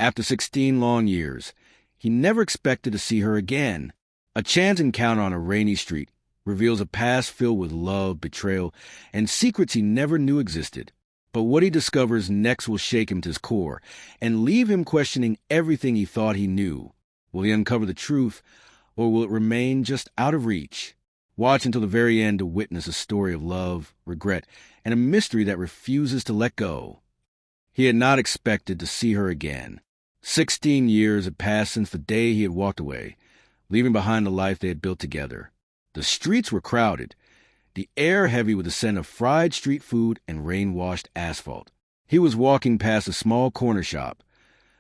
After 16 long years, he never expected to see her again. A chance encounter on a rainy street reveals a past filled with love, betrayal, and secrets he never knew existed. But what he discovers next will shake him to his core and leave him questioning everything he thought he knew. Will he uncover the truth, or will it remain just out of reach? Watch until the very end to witness a story of love, regret, and a mystery that refuses to let go. He had not expected to see her again. 16 years had passed since the day he had walked away, leaving behind the life they had built together. The streets were crowded, the air heavy with the scent of fried street food and rain-washed asphalt. He was walking past a small corner shop,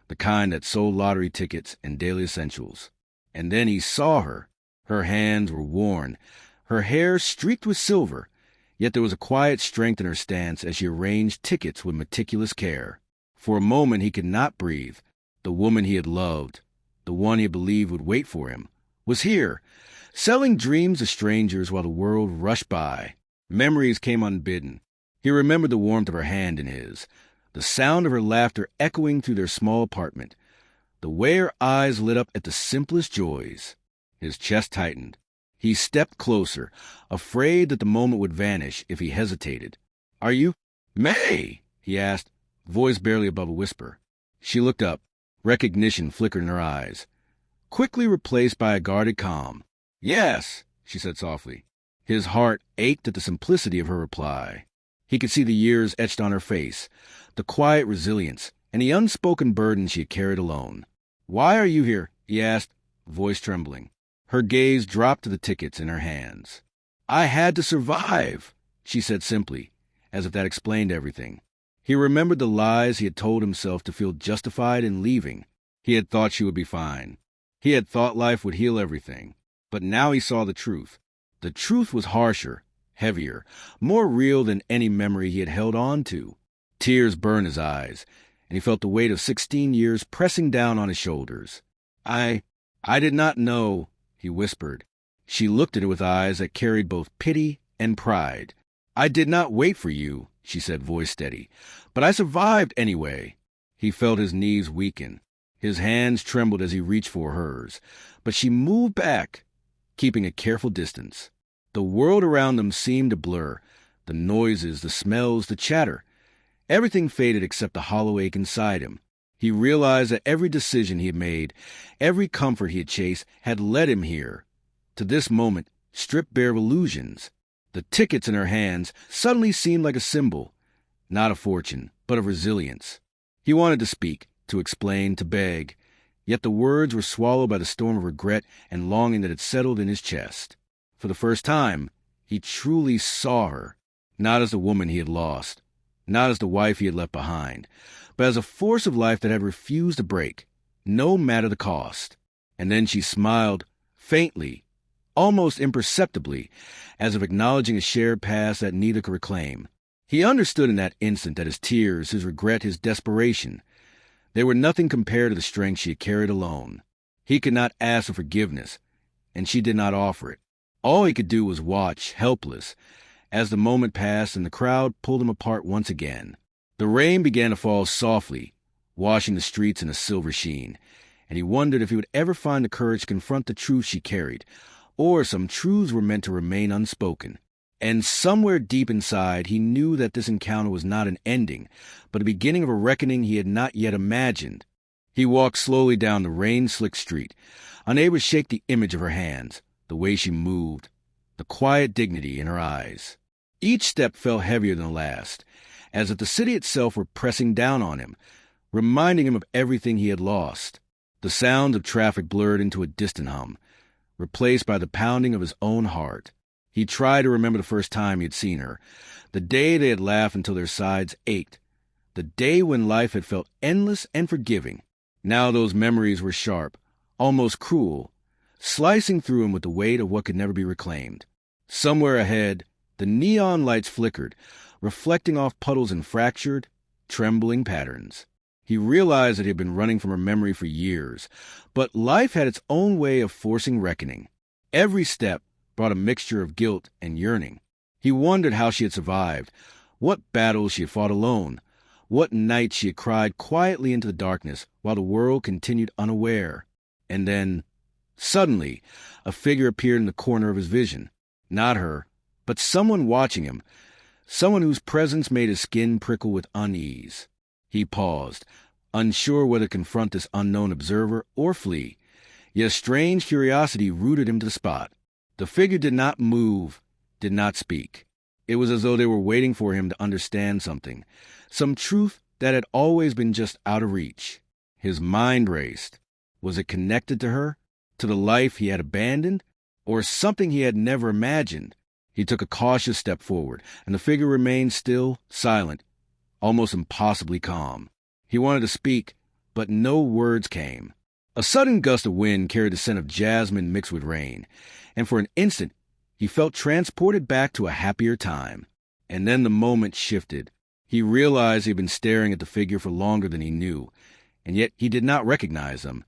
the kind that sold lottery tickets and daily essentials. And then he saw her. Her hands were worn, her hair streaked with silver, yet there was a quiet strength in her stance as she arranged tickets with meticulous care. For a moment he could not breathe. The woman he had loved, the one he believed would wait for him, was here, selling dreams to strangers while the world rushed by. Memories came unbidden. He remembered the warmth of her hand in his, the sound of her laughter echoing through their small apartment, the way her eyes lit up at the simplest joys. His chest tightened. He stepped closer, afraid that the moment would vanish if he hesitated. "Are you May?" he asked, voice barely above a whisper. She looked up, recognition flickered in her eyes, quickly replaced by a guarded calm. "Yes," she said softly. His heart ached at the simplicity of her reply. He could see the years etched on her face, the quiet resilience, and the unspoken burden she had carried alone. "Why are you here?" he asked, voice trembling. Her gaze dropped to the tickets in her hands. "I had to survive," she said simply, as if that explained everything. He remembered the lies he had told himself to feel justified in leaving. He had thought she would be fine. He had thought life would heal everything. But now he saw the truth. The truth was harsher, heavier, more real than any memory he had held on to. Tears burned his eyes, and he felt the weight of 16 years pressing down on his shoulders. I did not know," he whispered. She looked at him with eyes that carried both pity and pride. "I did not wait for you," she said, voice steady, "but I survived anyway." He felt his knees weaken. His hands trembled as he reached for hers, but she moved back, keeping a careful distance. The world around them seemed to blur, the noises, the smells, the chatter. Everything faded except the hollow ache inside him. He realized that every decision he had made, every comfort he had chased, had led him here, to this moment, stripped bare of illusions. The tickets in her hands suddenly seemed like a symbol, not of fortune, but of resilience. He wanted to speak, to explain, to beg, yet the words were swallowed by the storm of regret and longing that had settled in his chest. For the first time, he truly saw her, not as the woman he had lost, not as the wife he had left behind, but as a force of life that had refused to break, no matter the cost. And then she smiled, faintly, almost imperceptibly, as if acknowledging a shared past that neither could reclaim. He understood in that instant that his tears, his regret, his desperation, they were nothing compared to the strength she had carried alone. He could not ask for forgiveness, and she did not offer it. All he could do was watch, helpless, as the moment passed and the crowd pulled him apart once again. The rain began to fall softly, washing the streets in a silver sheen, and he wondered if he would ever find the courage to confront the truth she carried, or some truths were meant to remain unspoken. And somewhere deep inside, he knew that this encounter was not an ending, but a beginning of a reckoning he had not yet imagined. He walked slowly down the rain-slicked street, unable to shake the image of her hands, the way she moved, the quiet dignity in her eyes. Each step felt heavier than the last, as if the city itself were pressing down on him, reminding him of everything he had lost. The sounds of traffic blurred into a distant hum, replaced by the pounding of his own heart. He tried to remember the first time he had seen her, the day they had laughed until their sides ached, the day when life had felt endless and forgiving. Now those memories were sharp, almost cruel, slicing through him with the weight of what could never be reclaimed. Somewhere ahead, the neon lights flickered, reflecting off puddles in fractured, trembling patterns. He realized that he had been running from her memory for years, but life had its own way of forcing reckoning. Every step brought a mixture of guilt and yearning. He wondered how she had survived, what battles she had fought alone, What nights she had cried quietly into the darkness while the world continued unaware. And then, suddenly, a figure appeared in the corner of his vision. Not her, but someone watching him, someone whose presence made his skin prickle with unease. He paused, unsure whether to confront this unknown observer or flee, yet a strange curiosity rooted him to the spot. The figure did not move, did not speak. It was as though they were waiting for him to understand something, some truth that had always been just out of reach. His mind raced. Was it connected to her, to the life he had abandoned, or something he had never imagined? He took a cautious step forward, and the figure remained still, silent, almost impossibly calm. He wanted to speak, but no words came. A sudden gust of wind carried the scent of jasmine mixed with rain, and for an instant he felt transported back to a happier time. And then the moment shifted. He realized he had been staring at the figure for longer than he knew, and yet he did not recognize him.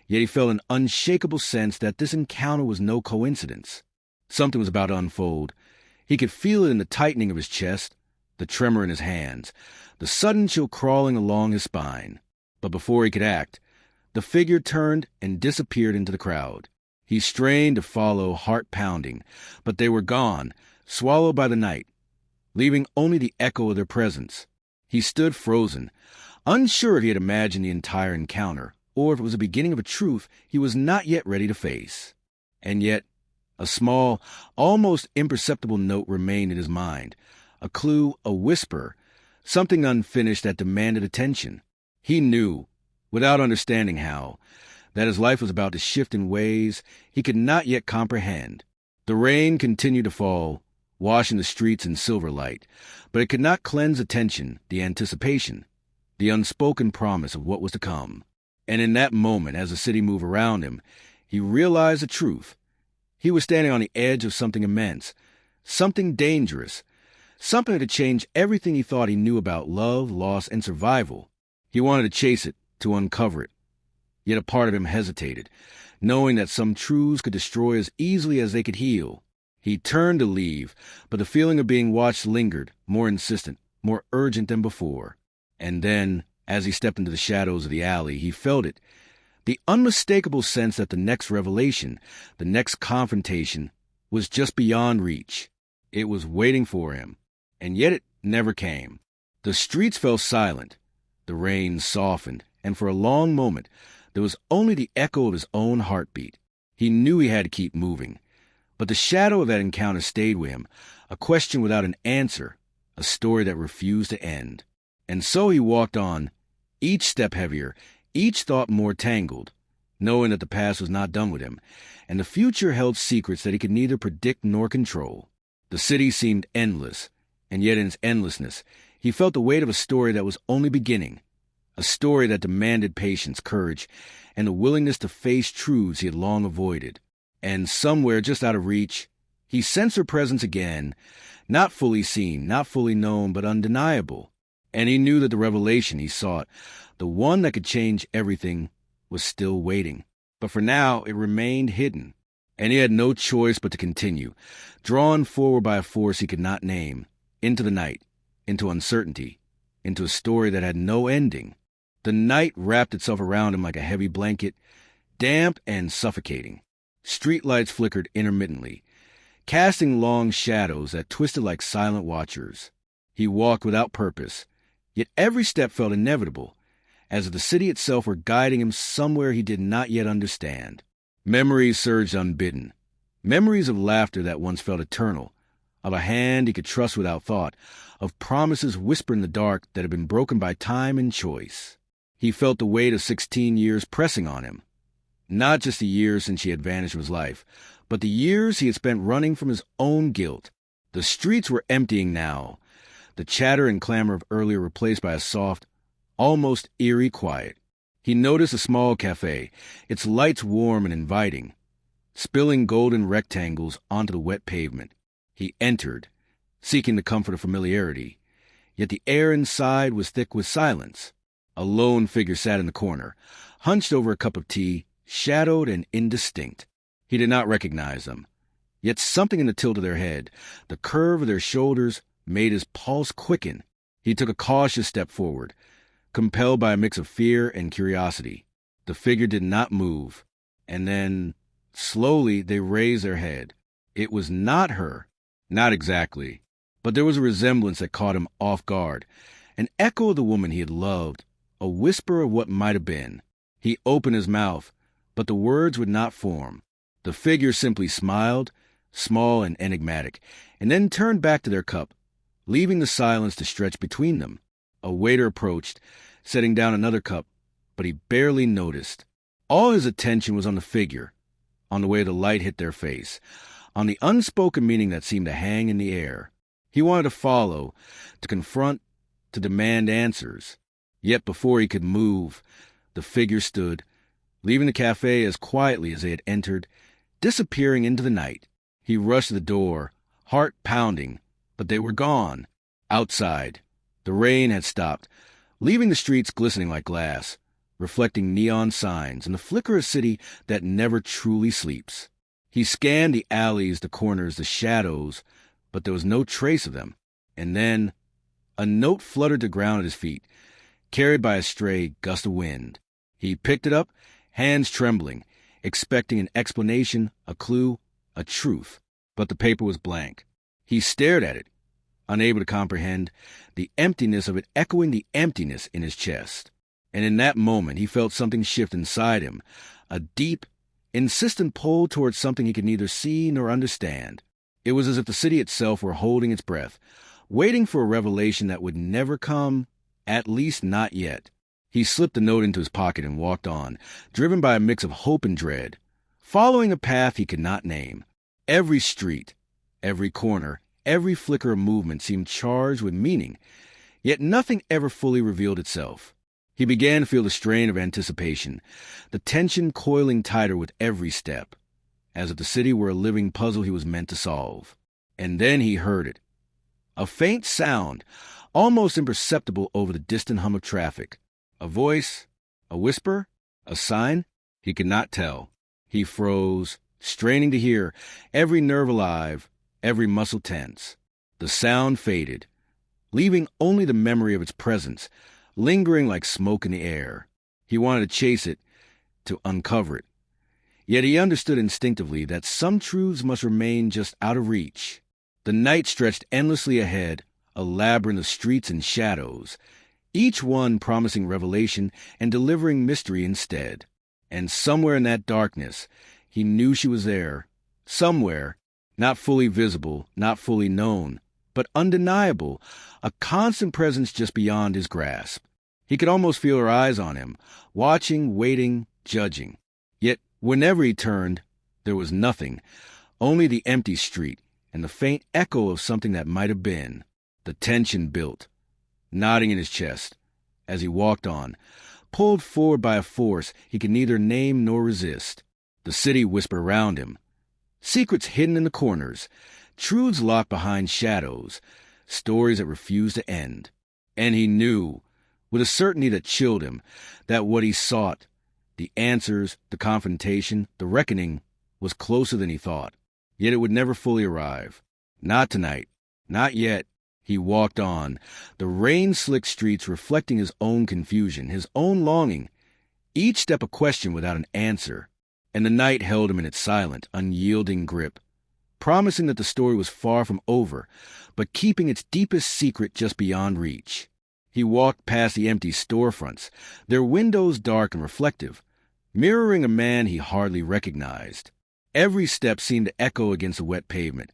Yet he felt an unshakable sense that this encounter was no coincidence. Something was about to unfold. He could feel it in the tightening of his chest, the tremor in his hands, the sudden chill crawling along his spine. But before he could act, the figure turned and disappeared into the crowd. He strained to follow, heart pounding, but they were gone, swallowed by the night, leaving only the echo of their presence. He stood frozen, unsure if he had imagined the entire encounter, or if it was the beginning of a truth he was not yet ready to face. And yet, a small, almost imperceptible note remained in his mind, a clue, a whisper, something unfinished that demanded attention. He knew, without understanding how, that his life was about to shift in ways he could not yet comprehend. The rain continued to fall, washing the streets in silver light, but it could not cleanse attention, the anticipation, the unspoken promise of what was to come. And in that moment, as the city moved around him, he realized the truth. He was standing on the edge of something immense, something dangerous, something that could change everything he thought he knew about love, loss, and survival. He wanted to chase it, to uncover it. Yet a part of him hesitated, knowing that some truths could destroy as easily as they could heal. He turned to leave, but the feeling of being watched lingered, more insistent, more urgent than before. And then, as he stepped into the shadows of the alley, he felt it, the unmistakable sense that the next revelation, the next confrontation, was just beyond reach. It was waiting for him, and yet it never came. The streets fell silent, the rain softened, and for a long moment there was only the echo of his own heartbeat. He knew he had to keep moving, but the shadow of that encounter stayed with him, a question without an answer, a story that refused to end. And so he walked on, each step heavier, each thought more tangled, knowing that the past was not done with him, and the future held secrets that he could neither predict nor control. The city seemed endless, and yet in its endlessness, he felt the weight of a story that was only beginning, a story that demanded patience, courage, and the willingness to face truths he had long avoided. And somewhere just out of reach, he sensed her presence again, not fully seen, not fully known, but undeniable. And he knew that the revelation he sought, the one that could change everything, was still waiting. But for now, it remained hidden. And he had no choice but to continue, drawn forward by a force he could not name, into the night, into uncertainty, into a story that had no ending. The night wrapped itself around him like a heavy blanket, damp and suffocating. Streetlights flickered intermittently, casting long shadows that twisted like silent watchers. He walked without purpose, yet every step felt inevitable, as if the city itself were guiding him somewhere he did not yet understand. Memories surged unbidden, memories of laughter that once felt eternal, of a hand he could trust without thought, of promises whispered in the dark that had been broken by time and choice. He felt the weight of 16 years pressing on him, not just the years since he had vanished from his life, but the years he had spent running from his own guilt. The streets were emptying now, the chatter and clamor of earlier replaced by a soft, almost eerie quiet. He noticed a small cafe, its lights warm and inviting, spilling golden rectangles onto the wet pavement. He entered, seeking the comfort of familiarity, yet the air inside was thick with silence. A lone figure sat in the corner, hunched over a cup of tea, shadowed and indistinct. He did not recognize them, yet something in the tilt of their head, the curve of their shoulders, made his pulse quicken. He took a cautious step forward, compelled by a mix of fear and curiosity. The figure did not move, and then, slowly, they raised their head. It was not her. Not exactly. But there was a resemblance that caught him off guard. An echo of the woman he had loved, a whisper of what might have been. He opened his mouth, but the words would not form. The figure simply smiled, small and enigmatic, and then turned back to their cup, leaving the silence to stretch between them. A waiter approached, setting down another cup, but he barely noticed. All his attention was on the figure, on the way the light hit their face, on the unspoken meaning that seemed to hang in the air. He wanted to follow, to confront, to demand answers. Yet before he could move, the figure stood, leaving the cafe as quietly as they had entered, disappearing into the night. He rushed to the door, heart pounding, but they were gone. Outside, the rain had stopped, leaving the streets glistening like glass, reflecting neon signs and the flicker of a city that never truly sleeps. He scanned the alleys, the corners, the shadows, but there was no trace of them. And then a note fluttered to ground at his feet, carried by a stray gust of wind. He picked it up, hands trembling, expecting an explanation, a clue, a truth. But the paper was blank. He stared at it, unable to comprehend the emptiness of it, echoing the emptiness in his chest. And in that moment he felt something shift inside him, a deep, insistent pull towards something he could neither see nor understand. It was as if the city itself were holding its breath, waiting for a revelation that would never come, at least not yet. He slipped the note into his pocket and walked on, driven by a mix of hope and dread, following a path he could not name. Every street, every corner, every flicker of movement seemed charged with meaning, yet nothing ever fully revealed itself. He began to feel the strain of anticipation, the tension coiling tighter with every step, as if the city were a living puzzle he was meant to solve. And then he heard it. A faint sound, almost imperceptible over the distant hum of traffic. A voice, a whisper, a sign? He could not tell. He froze, straining to hear, every nerve alive, every muscle tense. The sound faded, leaving only the memory of its presence, lingering like smoke in the air. He wanted to chase it, to uncover it. Yet he understood instinctively that some truths must remain just out of reach. The night stretched endlessly ahead, a labyrinth of streets and shadows, each one promising revelation and delivering mystery instead. And somewhere in that darkness, he knew she was there. Somewhere, not fully visible, not fully known, but undeniable, a constant presence just beyond his grasp. He could almost feel her eyes on him, watching, waiting, judging. Yet, whenever he turned, there was nothing, only the empty street and the faint echo of something that might have been. The tension built, knotting in his chest, as he walked on, pulled forward by a force he could neither name nor resist. The city whispered around him, secrets hidden in the corners, truths locked behind shadows, stories that refused to end. And he knew, with a certainty that chilled him, that what he sought, the answers, the confrontation, the reckoning, was closer than he thought. Yet it would never fully arrive. Not tonight. Not yet. He walked on, the rain-slicked streets reflecting his own confusion, his own longing, each step a question without an answer. And the night held him in its silent, unyielding grip, promising that the story was far from over, but keeping its deepest secret just beyond reach. He walked past the empty storefronts, their windows dark and reflective, mirroring a man he hardly recognized. Every step seemed to echo against the wet pavement,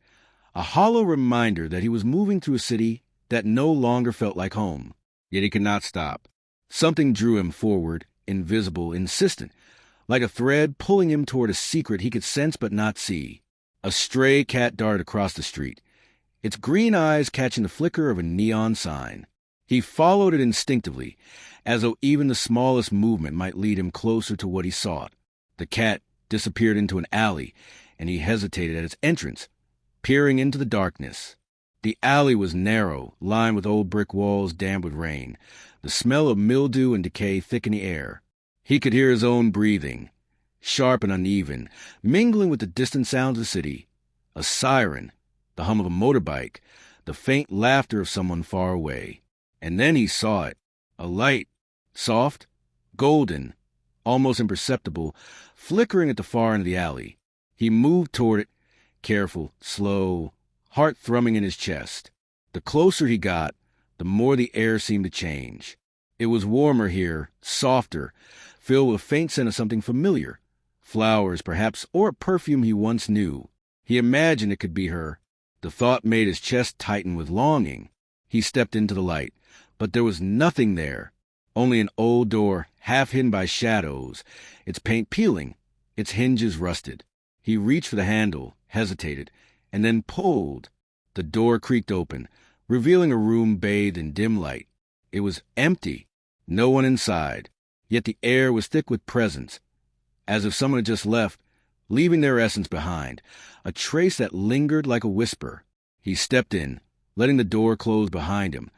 a hollow reminder that he was moving through a city that no longer felt like home. Yet he could not stop. Something drew him forward, invisible, insistent, like a thread pulling him toward a secret he could sense but not see. A stray cat darted across the street, its green eyes catching the flicker of a neon sign. He followed it instinctively, as though even the smallest movement might lead him closer to what he sought. The cat disappeared into an alley, and he hesitated at its entrance, peering into the darkness. The alley was narrow, lined with old brick walls damp with rain, the smell of mildew and decay thick in the air. He could hear his own breathing, sharp and uneven, mingling with the distant sounds of the city. A siren, the hum of a motorbike, the faint laughter of someone far away. And then he saw it. A light, soft, golden, almost imperceptible, flickering at the far end of the alley. He moved toward it, careful, slow, heart thrumming in his chest. The closer he got, the more the air seemed to change. It was warmer here, softer, filled with a faint scent of something familiar. Flowers, perhaps, or a perfume he once knew. He imagined it could be her. The thought made his chest tighten with longing. He stepped into the light, but there was nothing there. Only an old door, half hidden by shadows, its paint peeling, its hinges rusted. He reached for the handle, hesitated, and then pulled. The door creaked open, revealing a room bathed in dim light. It was empty, no one inside, yet the air was thick with presence, as if someone had just left, leaving their essence behind, a trace that lingered like a whisper. He stepped in, letting the door close behind him,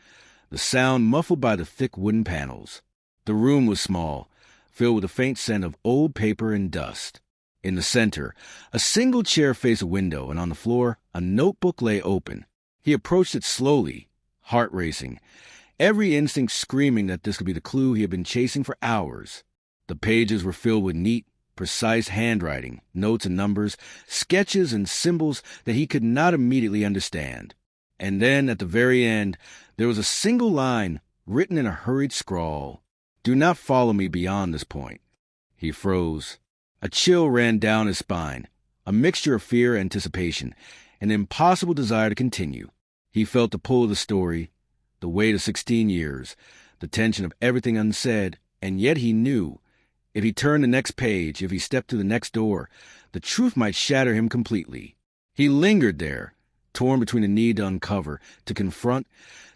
the sound muffled by the thick wooden panels. The room was small, filled with a faint scent of old paper and dust. In the center, a single chair faced a window, and on the floor, a notebook lay open. He approached it slowly, heart racing, every instinct screaming that this could be the clue he had been chasing for hours. The pages were filled with neat, precise handwriting, notes and numbers, sketches and symbols that he could not immediately understand. And then, at the very end, there was a single line written in a hurried scrawl. "Do not follow me beyond this point." He froze. A chill ran down his spine, a mixture of fear and anticipation, an impossible desire to continue. He felt the pull of the story, the weight of 16 years, the tension of everything unsaid, and yet he knew, if he turned the next page, if he stepped through the next door, the truth might shatter him completely. He lingered there, torn between the need to uncover, to confront,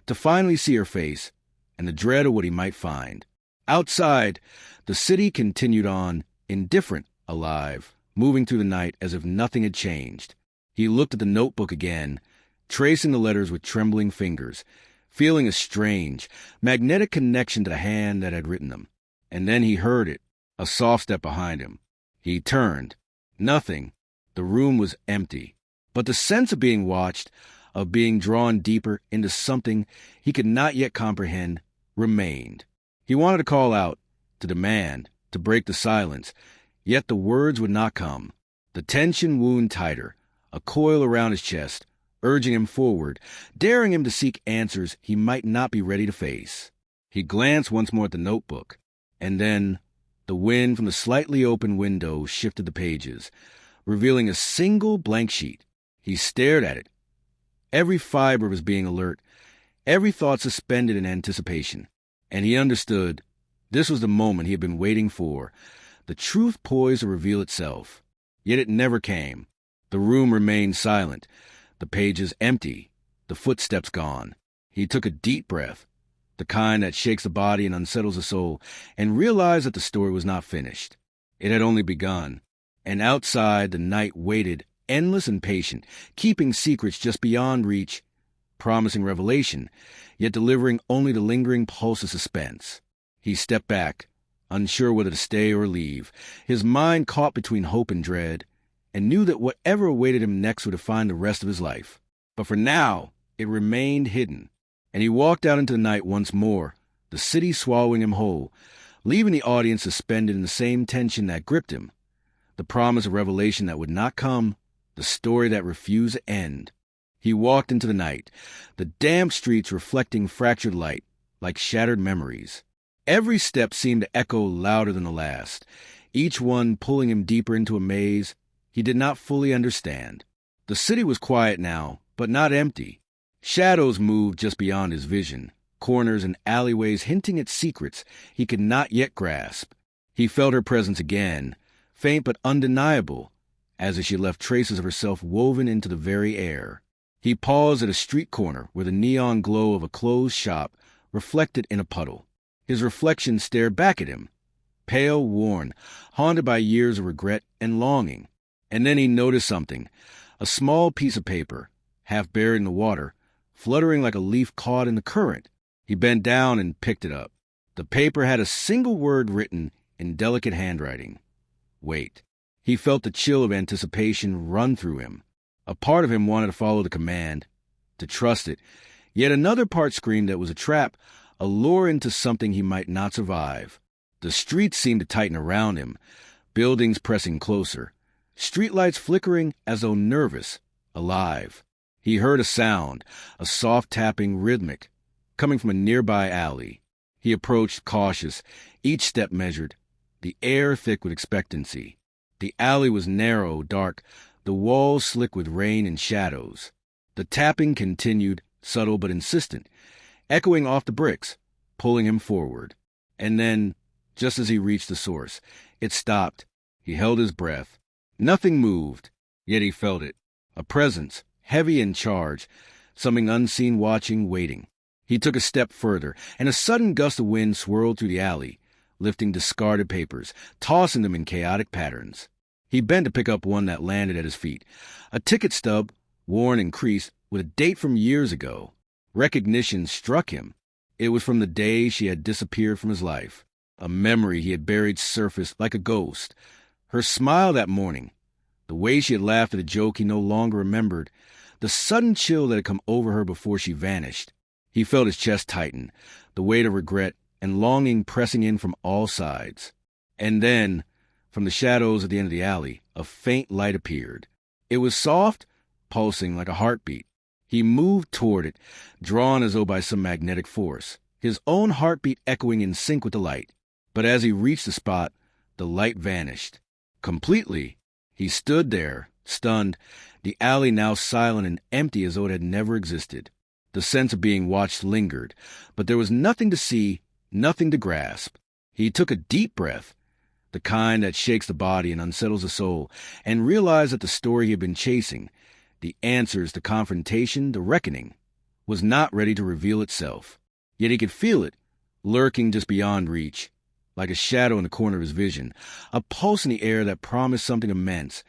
to finally see her face, and the dread of what he might find. Outside, the city continued on, indifferent, alive, moving through the night as if nothing had changed. He looked at the notebook again, tracing the letters with trembling fingers, feeling a strange, magnetic connection to the hand that had written them. And then he heard it, a soft step behind him. He turned. Nothing. The room was empty. But the sense of being watched, of being drawn deeper into something he could not yet comprehend, remained. He wanted to call out, to demand, to break the silence, yet the words would not come. The tension wound tighter, a coil around his chest, urging him forward, daring him to seek answers he might not be ready to face. He glanced once more at the notebook, and then the wind from the slightly open window shifted the pages, revealing a single blank sheet. He stared at it, every fiber of his being alert, every thought suspended in anticipation. And he understood this was the moment he had been waiting for, the truth poised to reveal itself. Yet it never came. The room remained silent, the pages empty, the footsteps gone. He took a deep breath, the kind that shakes the body and unsettles the soul, and realized that the story was not finished. It had only begun. And outside, the night waited, endless and patient, keeping secrets just beyond reach, promising revelation, yet delivering only the lingering pulse of suspense. He stepped back, unsure whether to stay or leave, his mind caught between hope and dread, and knew that whatever awaited him next would define the rest of his life. But for now, it remained hidden, and he walked out into the night once more, the city swallowing him whole, leaving the audience suspended in the same tension that gripped him, the promise of revelation that would not come, the story that refused to end. He walked into the night, the damp streets reflecting fractured light, like shattered memories. Every step seemed to echo louder than the last, each one pulling him deeper into a maze he did not fully understand. The city was quiet now, but not empty. Shadows moved just beyond his vision, corners and alleyways hinting at secrets he could not yet grasp. He felt her presence again, faint but undeniable, as if she left traces of herself woven into the very air. He paused at a street corner where the neon glow of a closed shop reflected in a puddle. His reflection stared back at him, pale, worn, haunted by years of regret and longing. And then he noticed something, a small piece of paper, half buried in the water, fluttering like a leaf caught in the current. He bent down and picked it up. The paper had a single word written in delicate handwriting. Wait. He felt the chill of anticipation run through him. A part of him wanted to follow the command, to trust it, Yet another part screamed that it was a trap, a lure into something he might not survive. The streets seemed to tighten around him, buildings pressing closer, streetlights flickering as though nervous, alive. He heard a sound, a soft tapping, rhythmic, coming from a nearby alley. He approached, cautious, each step measured, the air thick with expectancy. The alley was narrow, dark, the walls slick with rain and shadows. The tapping continued, subtle but insistent, echoing off the bricks, pulling him forward. And then, just as he reached the source, it stopped. He held his breath. Nothing moved, yet he felt it. A presence, heavy in charge, something unseen watching, waiting. He took a step further, and a sudden gust of wind swirled through the alley, lifting discarded papers, tossing them in chaotic patterns. He bent to pick up one that landed at his feet. A ticket stub, worn and creased, with a date from years ago. Recognition struck him. It was from the day she had disappeared from his life. A memory he had buried surfaced like a ghost. Her smile that morning, the way she had laughed at a joke he no longer remembered, the sudden chill that had come over her before she vanished. He felt his chest tighten, the weight of regret and longing pressing in from all sides. And then, from the shadows at the end of the alley, a faint light appeared. It was soft, pulsing like a heartbeat. He moved toward it, drawn as though by some magnetic force, his own heartbeat echoing in sync with the light. But as he reached the spot, the light vanished. Completely. He stood there, stunned, the alley now silent and empty as though it had never existed. The sense of being watched lingered, but there was nothing to see, nothing to grasp. He took a deep breath, the kind that shakes the body and unsettles the soul, and realized that the story he had been chasing, the answers, the confrontation, the reckoning, was not ready to reveal itself. Yet he could feel it, lurking just beyond reach, like a shadow in the corner of his vision, a pulse in the air that promised something immense,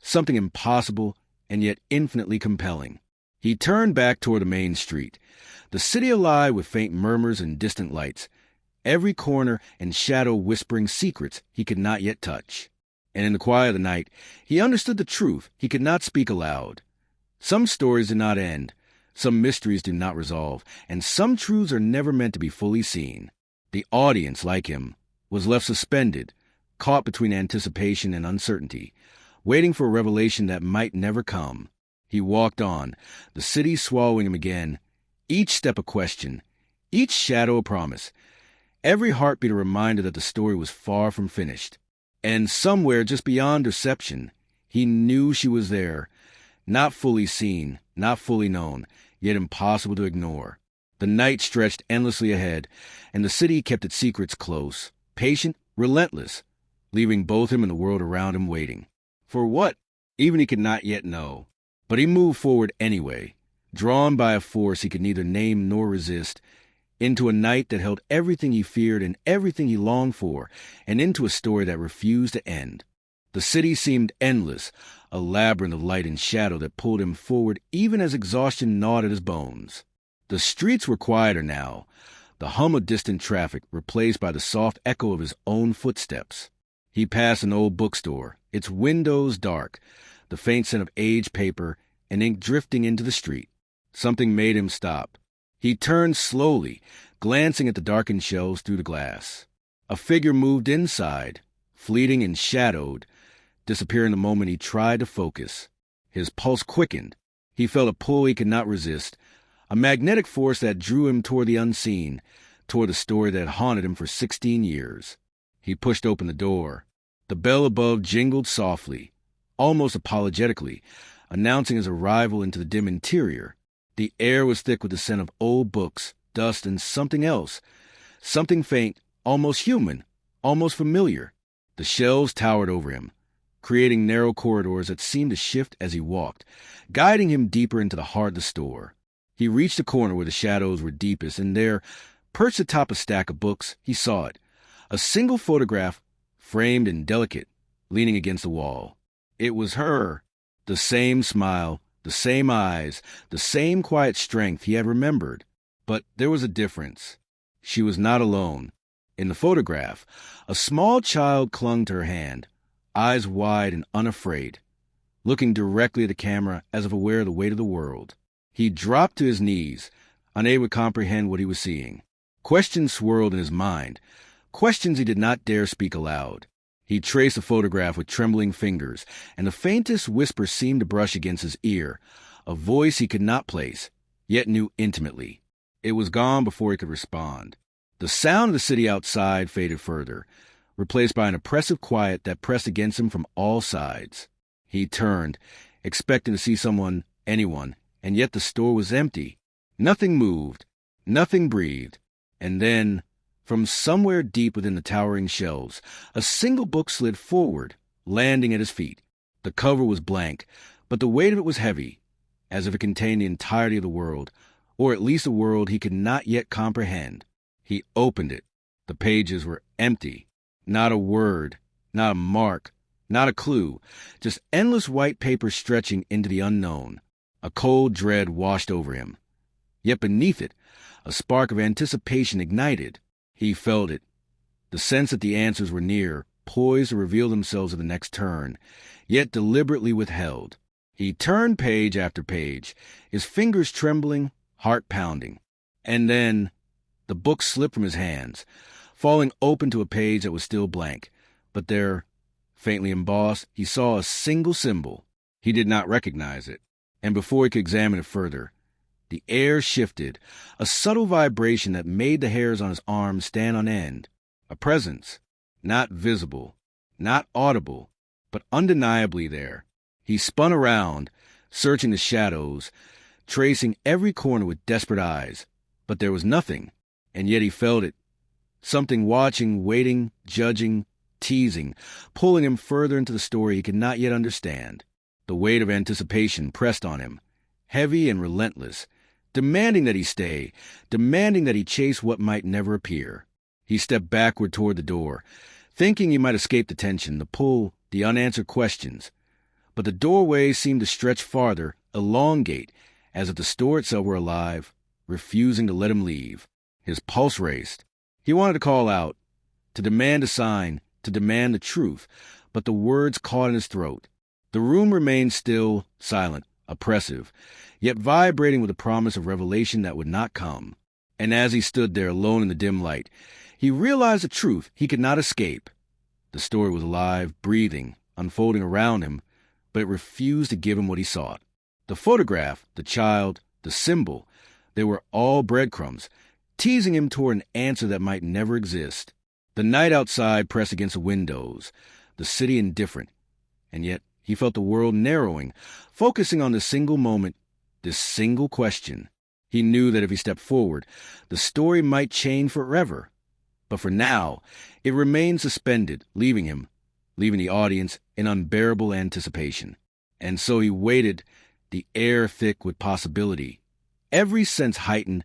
something impossible and yet infinitely compelling. He turned back toward the main street, the city alive with faint murmurs and distant lights, every corner and shadow whispering secrets he could not yet touch. And in the quiet of the night, he understood the truth he could not speak aloud. Some stories do not end, some mysteries do not resolve, and some truths are never meant to be fully seen. The audience, like him, was left suspended, caught between anticipation and uncertainty, waiting for a revelation that might never come. He walked on, the city swallowing him again, each step a question, each shadow a promise, every heartbeat a reminder that the story was far from finished. And somewhere just beyond reception, he knew she was there, not fully seen, not fully known, yet impossible to ignore. The night stretched endlessly ahead, and the city kept its secrets close, patient, relentless, leaving both him and the world around him waiting. For what? Even he could not yet know. But he moved forward anyway, drawn by a force he could neither name nor resist, into a night that held everything he feared and everything he longed for, and into a story that refused to end. The city seemed endless, a labyrinth of light and shadow that pulled him forward even as exhaustion gnawed at his bones. The streets were quieter now, the hum of distant traffic replaced by the soft echo of his own footsteps. He passed an old bookstore, its windows dark, the faint scent of aged paper and ink drifting into the street. Something made him stop. He turned slowly, glancing at the darkened shelves through the glass. A figure moved inside, fleeting and shadowed, disappearing the moment he tried to focus. His pulse quickened. He felt a pull he could not resist, a magnetic force that drew him toward the unseen, toward the story that haunted him for 16 years. He pushed open the door. The bell above jingled softly, almost apologetically, announcing his arrival into the dim interior. The air was thick with the scent of old books, dust, and something else, something faint, almost human, almost familiar. The shelves towered over him, creating narrow corridors that seemed to shift as he walked, guiding him deeper into the heart of the store. He reached a corner where the shadows were deepest, and there, perched atop a stack of books, he saw it. A single photograph, framed and delicate, leaning against the wall. It was her. The same smile, the same eyes, the same quiet strength he had remembered. But there was a difference. She was not alone. In the photograph, a small child clung to her hand, eyes wide and unafraid, looking directly at the camera as if aware of the weight of the world. He dropped to his knees, unable to comprehend what he was seeing. Questions swirled in his mind, questions he did not dare speak aloud. He traced the photograph with trembling fingers, and the faintest whisper seemed to brush against his ear, a voice he could not place, yet knew intimately. It was gone before he could respond. The sound of the city outside faded further, replaced by an oppressive quiet that pressed against him from all sides. He turned, expecting to see someone, anyone, and yet the store was empty. Nothing moved, nothing breathed, and then, from somewhere deep within the towering shelves, a single book slid forward, landing at his feet. The cover was blank, but the weight of it was heavy, as if it contained the entirety of the world, or at least a world he could not yet comprehend. He opened it. The pages were empty. Not a word, not a mark, not a clue, just endless white paper stretching into the unknown. A cold dread washed over him. Yet beneath it, a spark of anticipation ignited. He felt it, the sense that the answers were near, poised to reveal themselves at the next turn, yet deliberately withheld. He turned page after page, his fingers trembling, heart pounding. And then the book slipped from his hands, falling open to a page that was still blank. But there, faintly embossed, he saw a single symbol. He did not recognize it, and before he could examine it further, the air shifted, a subtle vibration that made the hairs on his arms stand on end. A presence, not visible, not audible, but undeniably there. He spun around, searching the shadows, tracing every corner with desperate eyes. But there was nothing, and yet he felt it. Something watching, waiting, judging, teasing, pulling him further into the story he could not yet understand. The weight of anticipation pressed on him, heavy and relentless, demanding that he stay, demanding that he chase what might never appear. He stepped backward toward the door, thinking he might escape the tension, the pull, the unanswered questions. But the doorway seemed to stretch farther, elongate, as if the store itself were alive, refusing to let him leave. His pulse raced. He wanted to call out, to demand a sign, to demand the truth, but the words caught in his throat. The room remained still, silent, oppressive, yet vibrating with the promise of revelation that would not come. And as he stood there alone in the dim light, he realized the truth he could not escape. The story was alive, breathing, unfolding around him, but it refused to give him what he sought. The photograph, the child, the symbol, they were all breadcrumbs, teasing him toward an answer that might never exist. The night outside pressed against the windows, the city indifferent, and yet he felt the world narrowing, focusing on this single moment, this single question. He knew that if he stepped forward, the story might change forever. But for now, it remained suspended, leaving the audience in unbearable anticipation. And so he waited, the air thick with possibility, every sense heightened,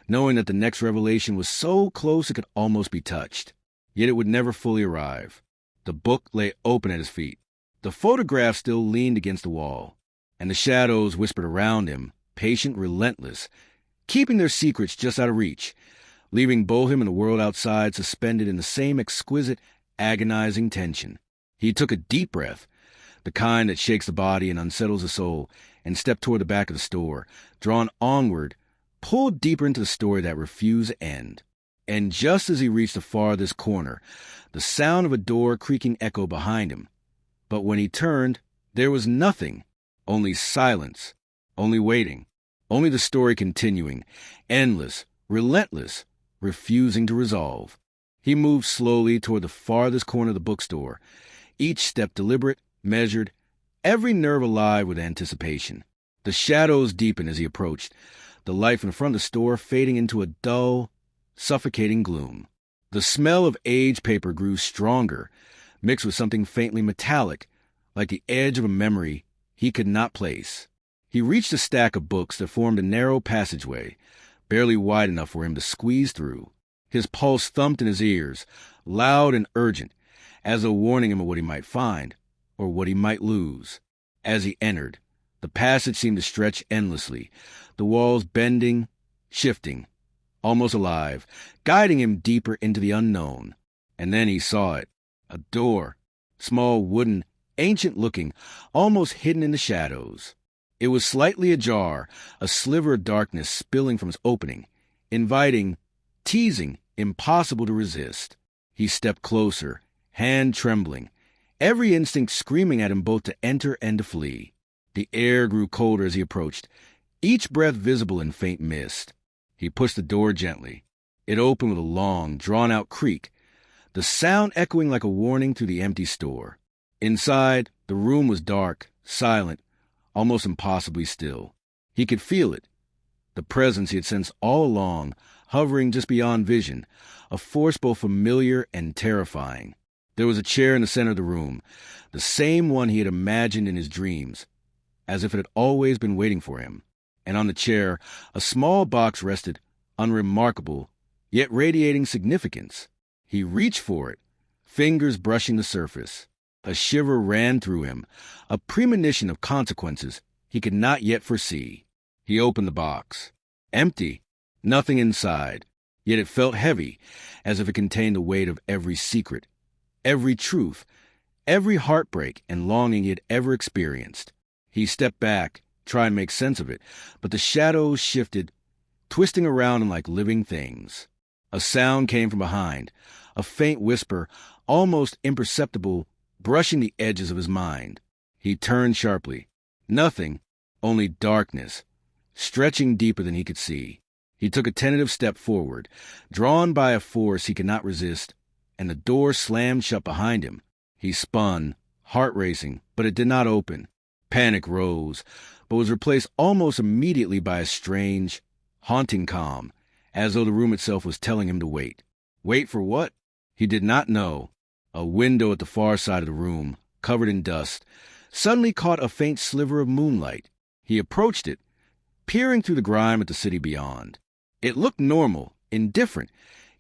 knowing that the next revelation was so close it could almost be touched. Yet it would never fully arrive. The book lay open at his feet. The photograph still leaned against the wall, and the shadows whispered around him, patient, relentless, keeping their secrets just out of reach, leaving both him and the world outside suspended in the same exquisite, agonizing tension. He took a deep breath, the kind that shakes the body and unsettles the soul, and stepped toward the back of the store, drawn onward, pulled deeper into the story that refused to end. And just as he reached the farthest corner, the sound of a door creaking echoed behind him. But when he turned, there was nothing, only silence, only waiting, only the story continuing, endless, relentless, refusing to resolve. He moved slowly toward the farthest corner of the bookstore, each step deliberate, measured, every nerve alive with anticipation. The shadows deepened as he approached, the light in front of the store fading into a dull, suffocating gloom. The smell of aged paper grew stronger, mixed with something faintly metallic, like the edge of a memory he could not place. He reached a stack of books that formed a narrow passageway, barely wide enough for him to squeeze through. His pulse thumped in his ears, loud and urgent, as though warning him of what he might find, or what he might lose. As he entered, the passage seemed to stretch endlessly, the walls bending, shifting, almost alive, guiding him deeper into the unknown. And then he saw it. A door, small, wooden, ancient-looking, almost hidden in the shadows. It was slightly ajar, a sliver of darkness spilling from its opening, inviting, teasing, impossible to resist. He stepped closer, hand trembling, every instinct screaming at him both to enter and to flee. The air grew colder as he approached, each breath visible in faint mist. He pushed the door gently. It opened with a long, drawn-out creak, the sound echoing like a warning through the empty store. Inside, the room was dark, silent, almost impossibly still. He could feel it, the presence he had sensed all along, hovering just beyond vision, a force both familiar and terrifying. There was a chair in the center of the room, the same one he had imagined in his dreams, as if it had always been waiting for him. And on the chair, a small box rested, unremarkable, yet radiating significance. He reached for it, fingers brushing the surface. A shiver ran through him, a premonition of consequences he could not yet foresee. He opened the box. Empty, nothing inside, yet it felt heavy, as if it contained the weight of every secret, every truth, every heartbreak and longing he had ever experienced. He stepped back, trying to make sense of it, but the shadows shifted, twisting around him like living things. A sound came from behind, a faint whisper, almost imperceptible, brushing the edges of his mind. He turned sharply. Nothing, only darkness, stretching deeper than he could see. He took a tentative step forward, drawn by a force he could not resist, and the door slammed shut behind him. He spun, heart racing, but it did not open. Panic rose, but was replaced almost immediately by a strange, haunting calm, as though the room itself was telling him to wait. Wait for what? He did not know. A window at the far side of the room, covered in dust, suddenly caught a faint sliver of moonlight. He approached it, peering through the grime at the city beyond. It looked normal, indifferent,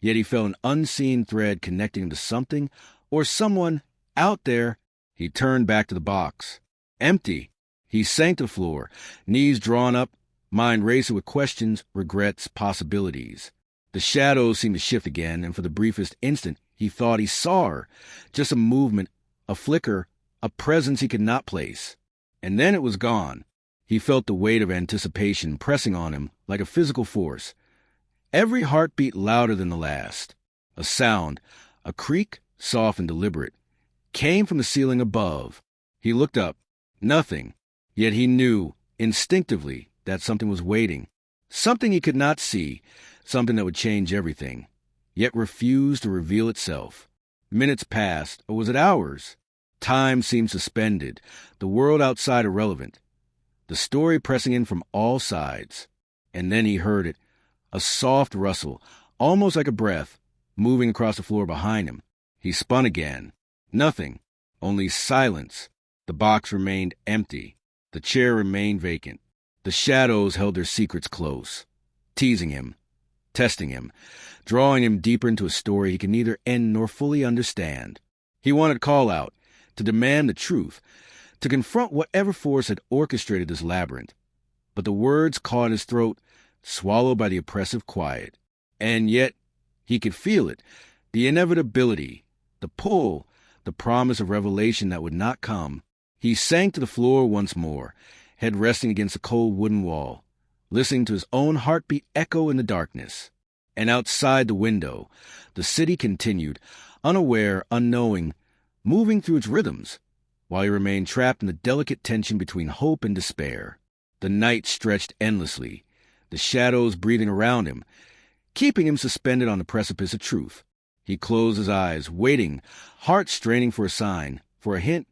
yet he felt an unseen thread connecting him to something or someone out there. He turned back to the box. Empty. He sank to the floor, knees drawn up, mind racing with questions, regrets, possibilities. The shadows seemed to shift again, and for the briefest instant he thought he saw her, just a movement, a flicker, a presence he could not place. And then it was gone. He felt the weight of anticipation pressing on him like a physical force. Every heartbeat louder than the last. A sound, a creak, soft and deliberate, came from the ceiling above. He looked up. Nothing. Yet he knew, instinctively, that something was waiting. Something he could not see, something that would change everything, yet refused to reveal itself. Minutes passed, or was it hours? Time seemed suspended, the world outside irrelevant, the story pressing in from all sides. And then he heard it, a soft rustle, almost like a breath, moving across the floor behind him. He spun again. Nothing, only silence. The box remained empty. The chair remained vacant. The shadows held their secrets close, teasing him, testing him, drawing him deeper into a story he could neither end nor fully understand. He wanted to call out, to demand the truth, to confront whatever force had orchestrated this labyrinth. But the words caught his throat, swallowed by the oppressive quiet. And yet, he could feel it, the inevitability, the pull, the promise of revelation that would not come. He sank to the floor once more, head resting against the cold wooden wall, listening to his own heartbeat echo in the darkness. And outside the window, the city continued, unaware, unknowing, moving through its rhythms, while he remained trapped in the delicate tension between hope and despair. The night stretched endlessly, the shadows breathing around him, keeping him suspended on the precipice of truth. He closed his eyes, waiting, heart straining for a sign, for a hint,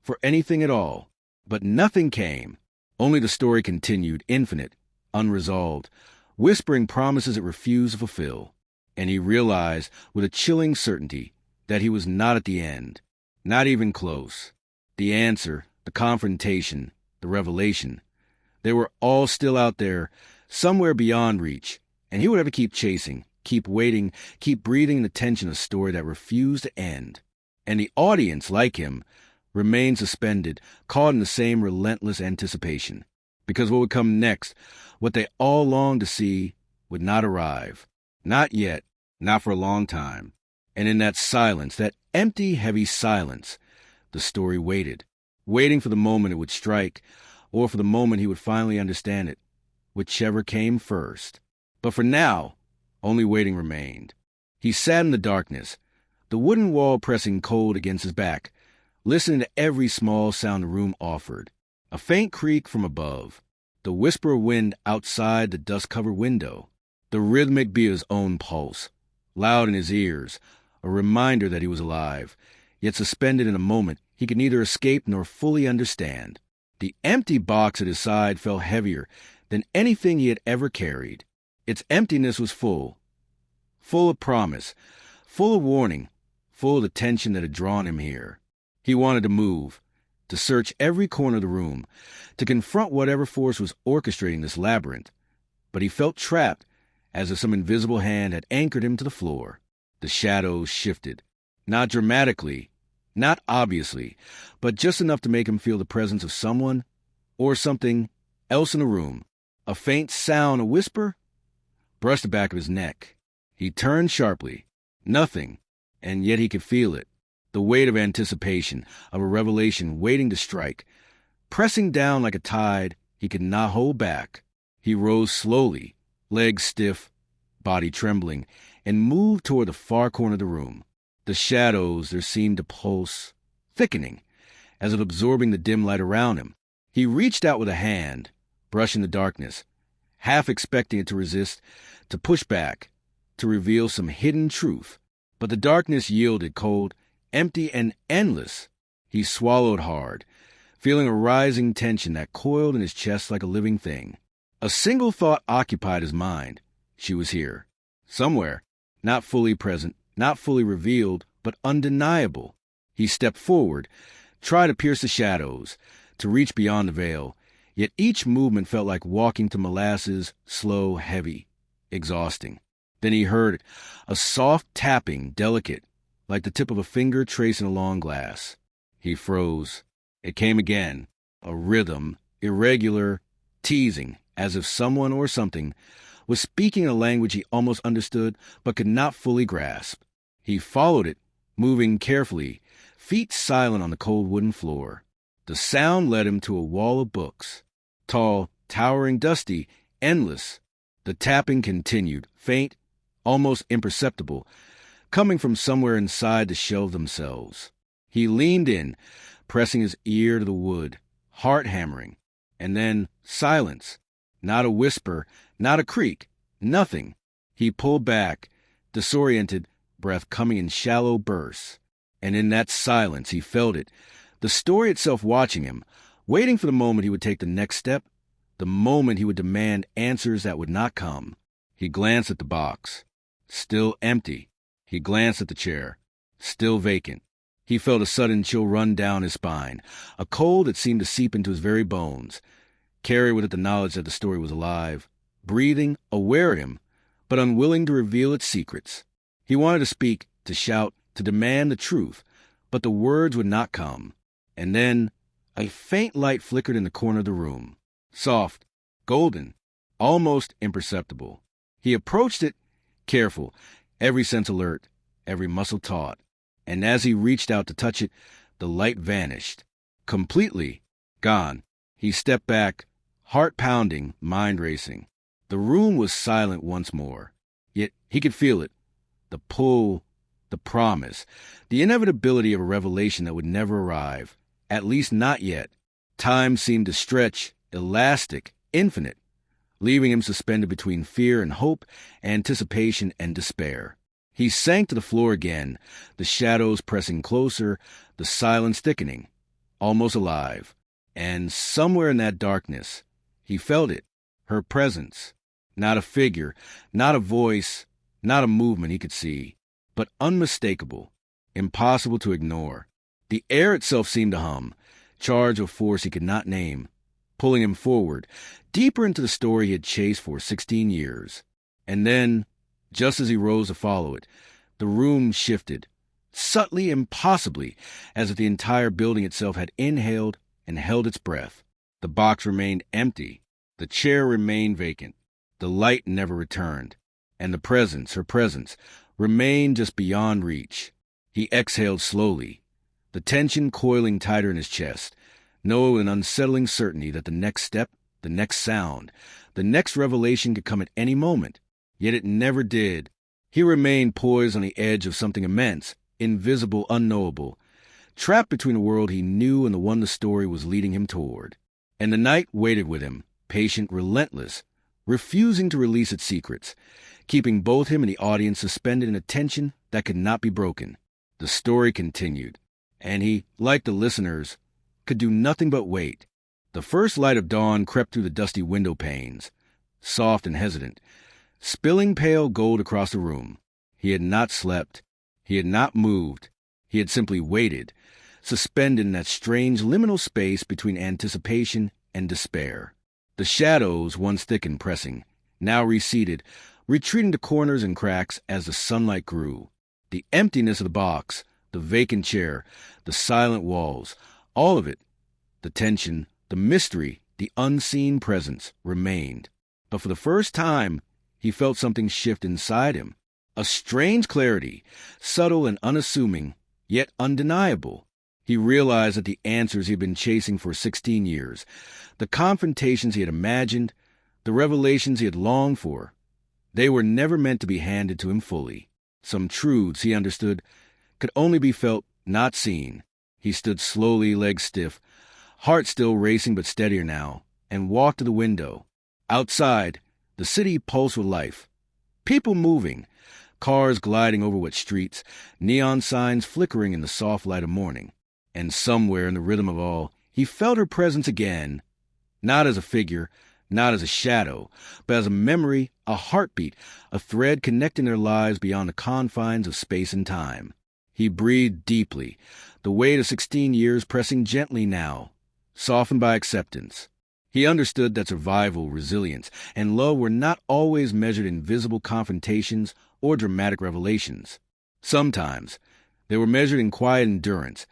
for anything at all. But nothing came. Only the story continued, infinite, unresolved, whispering promises it refused to fulfill. And he realized, with a chilling certainty, that he was not at the end, not even close. The answer, the confrontation, the revelation, they were all still out there, somewhere beyond reach, and he would have to keep chasing, keep waiting, keep breathing the tension of a story that refused to end. And the audience, like him, remained suspended, caught in the same relentless anticipation. Because what would come next, what they all longed to see, would not arrive. Not yet, not for a long time. And in that silence, that empty, heavy silence, the story waited, waiting for the moment it would strike, or for the moment he would finally understand it, whichever came first. But for now, only waiting remained. He sat in the darkness, the wooden wall pressing cold against his back, listening to every small sound the room offered. A faint creak from above, the whisper of wind outside the dust-covered window, the rhythmic beat of his own pulse, loud in his ears, a reminder that he was alive, yet suspended in a moment he could neither escape nor fully understand. The empty box at his side felt heavier than anything he had ever carried. Its emptiness was full of promise, full of warning, full of the tension that had drawn him here. He wanted to move, to search every corner of the room, to confront whatever force was orchestrating this labyrinth, but he felt trapped, as if some invisible hand had anchored him to the floor. The shadows shifted, not dramatically, not obviously, but just enough to make him feel the presence of someone or something else in the room. A faint sound, a whisper, brushed the back of his neck. He turned sharply. Nothing, and yet he could feel it. The weight of anticipation, of a revelation waiting to strike, pressing down like a tide he could not hold back. He rose slowly, legs stiff, body trembling, and moved toward the far corner of the room. The shadows there seemed to pulse, thickening, as if absorbing the dim light around him. He reached out with a hand, brushing the darkness, half expecting it to resist, to push back, to reveal some hidden truth. But the darkness yielded, cold, empty, and endless. He swallowed hard, feeling a rising tension that coiled in his chest like a living thing. A single thought occupied his mind. She was here, somewhere, not fully present, not fully revealed, but undeniable. He stepped forward, tried to pierce the shadows, to reach beyond the veil, yet each movement felt like walking to molasses, slow, heavy, exhausting. Then he heard it, a soft tapping, delicate, like the tip of a finger tracing a long glass. He froze. It came again, a rhythm, irregular, teasing, as if someone or something was speaking a language he almost understood but could not fully grasp. He followed it, moving carefully, feet silent on the cold wooden floor. The sound led him to a wall of books, tall, towering, dusty, endless. The tapping continued, faint, almost imperceptible, coming from somewhere inside the shelves themselves. He leaned in, pressing his ear to the wood, heart hammering, and then silence. Not a whisper, not a creak, nothing. He pulled back, disoriented, breath coming in shallow bursts. And in that silence he felt it, the story itself watching him, waiting for the moment he would take the next step, the moment he would demand answers that would not come. He glanced at the box, still empty. He glanced at the chair, still vacant. He felt a sudden chill run down his spine, a cold that seemed to seep into his very bones, carry with it the knowledge that the story was alive, breathing, aware of him, but unwilling to reveal its secrets. He wanted to speak, to shout, to demand the truth, but the words would not come. And then a faint light flickered in the corner of the room, soft, golden, almost imperceptible. He approached it, careful, every sense alert, every muscle taut. And as he reached out to touch it, the light vanished, completely gone. He stepped back, heart pounding, mind racing. The room was silent once more, yet he could feel it, the pull, the promise, the inevitability of a revelation that would never arrive, at least not yet. Time seemed to stretch, elastic, infinite, leaving him suspended between fear and hope, anticipation and despair. He sank to the floor again, the shadows pressing closer, the silence thickening, almost alive. And somewhere in that darkness, he felt it, her presence. Not a figure, not a voice, not a movement he could see, but unmistakable, impossible to ignore. The air itself seemed to hum, charged with force he could not name, pulling him forward, deeper into the story he had chased for 16 years. And then, just as he rose to follow it, the room shifted, subtly, impossibly, as if the entire building itself had inhaled and held its breath. The box remained empty, the chair remained vacant, the light never returned, and the presence, her presence, remained just beyond reach. He exhaled slowly, the tension coiling tighter in his chest, know with an unsettling certainty that the next step, the next sound, the next revelation could come at any moment. Yet it never did. He remained poised on the edge of something immense, invisible, unknowable, trapped between a world he knew and the one the story was leading him toward. And the night waited with him, patient, relentless, refusing to release its secrets, keeping both him and the audience suspended in a tension that could not be broken. The story continued, and he, like the listeners, could do nothing but wait. The first light of dawn crept through the dusty window panes, soft and hesitant, spilling pale gold across the room. He had not slept. He had not moved. He had simply waited, suspended in that strange liminal space between anticipation and despair. The shadows, once thick and pressing, now receded, retreating to corners and cracks as the sunlight grew. The emptiness of the box, the vacant chair, the silent walls, all of it, the tension, the mystery, the unseen presence, remained. But for the first time, he felt something shift inside him. A strange clarity, subtle and unassuming, yet undeniable. He realized that the answers he had been chasing for 16 years, the confrontations he had imagined, the revelations he had longed for, they were never meant to be handed to him fully. Some truths, he understood, could only be felt, not seen. He stood slowly, legs stiff, heart still racing but steadier now, and walked to the window. Outside, the city pulsed with life. People moving, cars gliding over wet streets, neon signs flickering in the soft light of morning. And somewhere in the rhythm of all, he felt her presence again, not as a figure, not as a shadow, but as a memory, a heartbeat, a thread connecting their lives beyond the confines of space and time. He breathed deeply, the weight of 16 years pressing gently now, softened by acceptance. He understood that survival, resilience, and love were not always measured in visible confrontations or dramatic revelations. Sometimes they were measured in quiet endurance,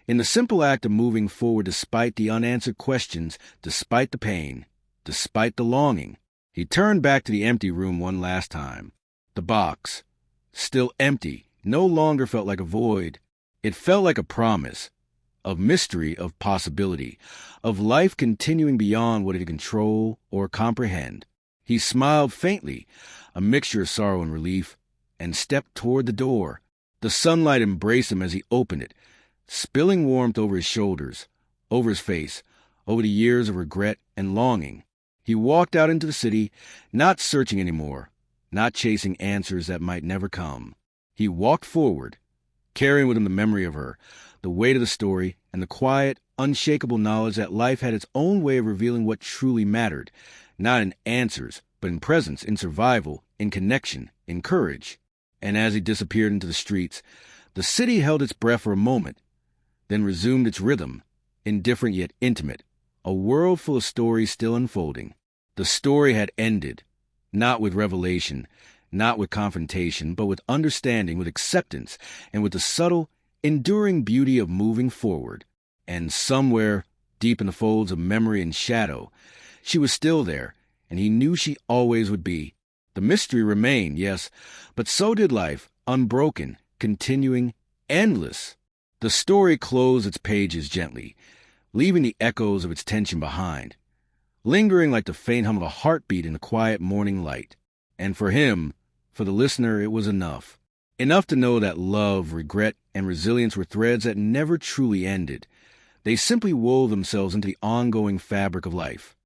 in the simple act of moving forward despite the unanswered questions, despite the pain, despite the longing. He turned back to the empty room one last time. The box, still empty, no longer felt like a void. It felt like a promise, of mystery, of possibility, of life continuing beyond what it could control or comprehend. He smiled faintly, a mixture of sorrow and relief, and stepped toward the door. The sunlight embraced him as he opened it, spilling warmth over his shoulders, over his face, over the years of regret and longing. He walked out into the city, not searching anymore, not chasing answers that might never come. He walked forward, carrying with him the memory of her, the weight of the story, and the quiet, unshakable knowledge that life had its own way of revealing what truly mattered, not in answers, but in presence, in survival, in connection, in courage. And as he disappeared into the streets, the city held its breath for a moment, then resumed its rhythm, indifferent yet intimate, a world full of stories still unfolding. The story had ended, not with revelation, not with confrontation, but with understanding, with acceptance, and with the subtle, enduring beauty of moving forward. And somewhere, deep in the folds of memory and shadow, she was still there, and he knew she always would be. The mystery remained, yes, but so did life, unbroken, continuing, endless. The story closed its pages gently, leaving the echoes of its tension behind, lingering like the faint hum of a heartbeat in the quiet morning light. And for him, for the listener, it was enough. Enough to know that love, regret, and resilience were threads that never truly ended. They simply wove themselves into the ongoing fabric of life.